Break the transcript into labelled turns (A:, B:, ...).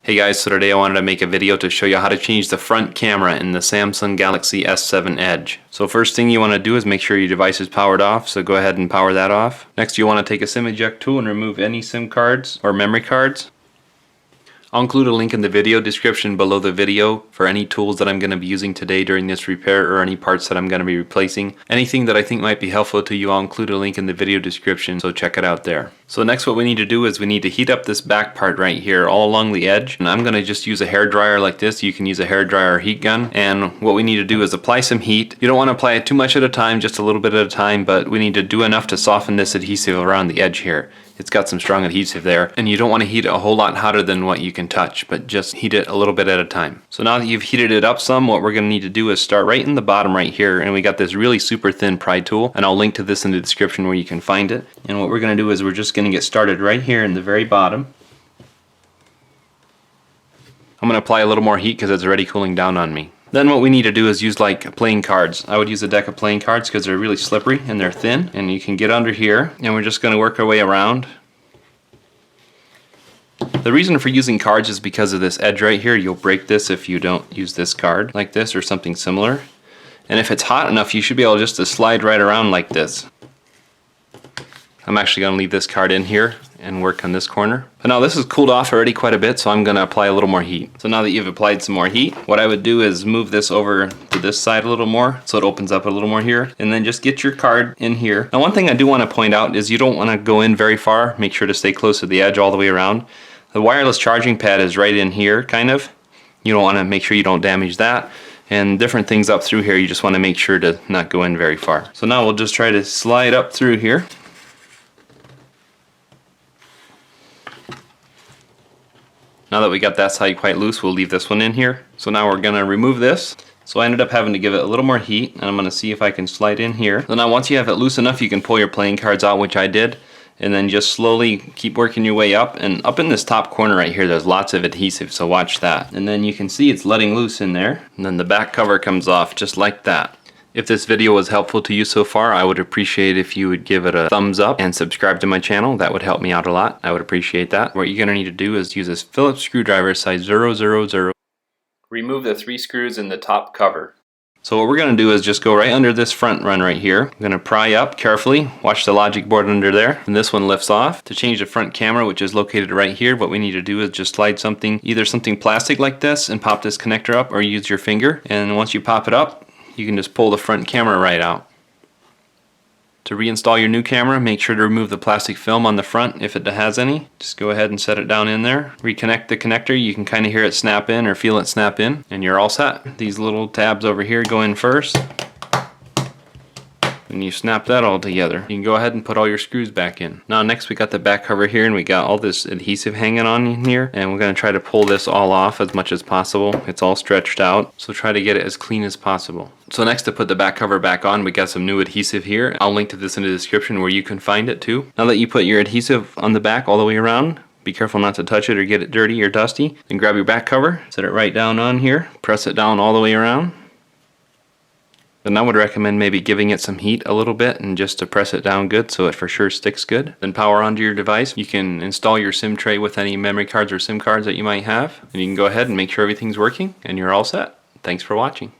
A: Hey guys, so today I wanted to make a video to show you how to change the front camera in the Samsung Galaxy S7 Edge. So first thing you want to do is make sure your device is powered off, so go ahead and power that off. Next you want to take a SIM eject tool and remove any SIM cards or memory cards. I'll include a link in the video description below the video for any tools that I'm going to be using today during this repair or any parts that I'm going to be replacing. Anything that I think might be helpful to you, I'll include a link in the video description, so check it out there. So next what we need to do is we need to heat up this back part right here all along the edge, and I'm going to just use a hair dryer like this. You can use a hair dryer or heat gun, and what we need to do is apply some heat. You don't want to apply it too much at a time, just a little bit at a time, but we need to do enough to soften this adhesive around the edge here. It's got some strong adhesive there, and you don't want to heat it a whole lot hotter than what you can touch, but just heat it a little bit at a time. So now that you've heated it up some, what we're going to need to do is start right in the bottom right here, and we got this really super thin pry tool, and I'll link to this in the description where you can find it. And what we're going to do is we're just going to get started right here in the very bottom. I'm going to apply a little more heat because it's already cooling down on me. Then what we need to do is use like playing cards. I would use a deck of playing cards because they're really slippery and they're thin, and you can get under here, and we're just going to work our way around. The reason for using cards is because of this edge right here. You'll break this if you don't use this card like this or something similar. And if it's hot enough, you should be able just to slide right around like this. I'm actually going to leave this card in here and work on this corner. But now this has cooled off already quite a bit, so I'm going to apply a little more heat. So now that you've applied some more heat, what I would do is move this over to this side a little more so it opens up a little more here, and then just get your card in here. Now one thing I do want to point out is you don't want to go in very far. Make sure to stay close to the edge all the way around. The wireless charging pad is right in here, kind of. You don't want to make sure you don't damage that. And different things up through here, you just want to make sure to not go in very far. So now we'll just try to slide up through here. Now that we got that side quite loose, we'll leave this one in here. So now we're going to remove this. So I ended up having to give it a little more heat, and I'm going to see if I can slide in here. So now once you have it loose enough, you can pull your playing cards out, which I did, and then just slowly keep working your way up. And up in this top corner right here, there's lots of adhesive, so watch that. And then you can see it's letting loose in there, and then the back cover comes off just like that. If this video was helpful to you so far, I would appreciate if you would give it a thumbs up and subscribe to my channel. That would help me out a lot. I would appreciate that. What you're going to need to do is use this Phillips screwdriver size 000. Remove the 3 screws in the top cover. So what we're going to do is just go right under this front run right here. I'm going to pry up carefully. Watch the logic board under there. And this one lifts off. To change the front camera, which is located right here, what we need to do is just slide something, either something plastic like this, and pop this connector up, or use your finger. And once you pop it up, you can just pull the front camera right out. To reinstall your new camera, make sure to remove the plastic film on the front if it has any. Just go ahead and set it down in there. Reconnect the connector. You can kind of hear it snap in or feel it snap in, and you're all set. These little tabs over here go in first. And you snap that all together. You can go ahead and put all your screws back in. Now next we got the back cover here, and we got all this adhesive hanging on in here, and we're going to try to pull this all off as much as possible. It's all stretched out, so try to get it as clean as possible. So next, to put the back cover back on, we got some new adhesive here. I'll link to this in the description where you can find it too. Now that you put your adhesive on the back all the way around, be careful not to touch it or get it dirty or dusty. Then grab your back cover, set it right down on here, press it down all the way around. Then I would recommend maybe giving it some heat a little bit, and just to press it down good so it for sure sticks good. Then power onto your device. You can install your SIM tray with any memory cards or SIM cards that you might have, and you can go ahead and make sure everything's working, and you're all set. Thanks for watching.